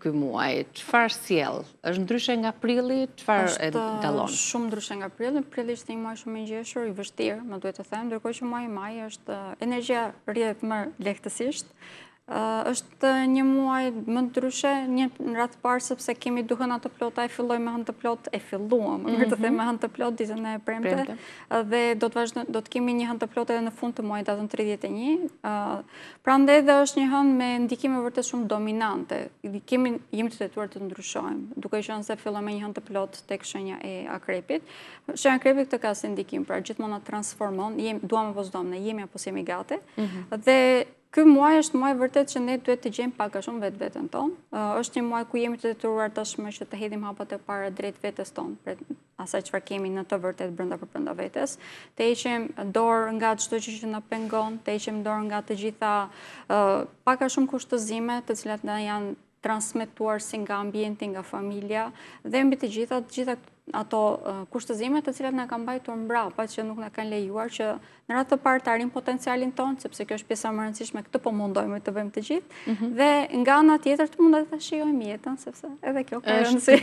ky muaj? Çfarë sjell? Është ndryshe nga prilli? Çfarë e dallon? Është shumë ndryshe nga prilli. Prilli ishte një muaj shumë i ngjeshur, i vështirë, më duhet të them, ndërkohë që muaji maj është energjia rrjedh më lehtësisht. Është një muaj më ndryshe, një radhë parë sepse kemi dy hëna të plota, e filloj me hënë të plot, e filluam, mirë të them me hënë të plot ditën e premte, dhe do të kemi një hënë të plot edhe në fund të muajit datën 31. Prandaj dhe është një hënë me ndikime vërtet shumë dominante. Jemi të detyruar të ndryshojmë, duke qenë se fillojmë me një hënë të plot tek shenja e akrepit. Shenja e akrepit këtë ka si ndikim, pra gjithmonë na transformon, duam apo s'duam, ne jemi apo s'jemi gati. Dhe ky muaj është muaj vërtet që ne duhet të gjejmë pak a shumë vetveten tonë. Është një muaj ku jemi të detyruar tashmë që të hedhim hapat e para drejt vetes tonë, për asaj çfarë kemi në të vërtet brenda vetes, të heqim dorë nga çdo gjë që na pengon, të heqim dorë nga të gjitha pak a shumë kushtëzime, të cilat na janë transmetuar si nga ambienti, nga familja, dhe mbi të gjitha ato kushtëzime të cilat na kanë mbajtur mbrapa, që nuk na kanë lejuar që në radhë të parë të arrim potencialin tonë, sepse kjo është pjesa më e rëndësishme, këtë po mundojmë të bëjmë të gjithë, dhe nga ana tjetër të mundet ta shijojmë jetën, sepse edhe kjo ka rëndësi.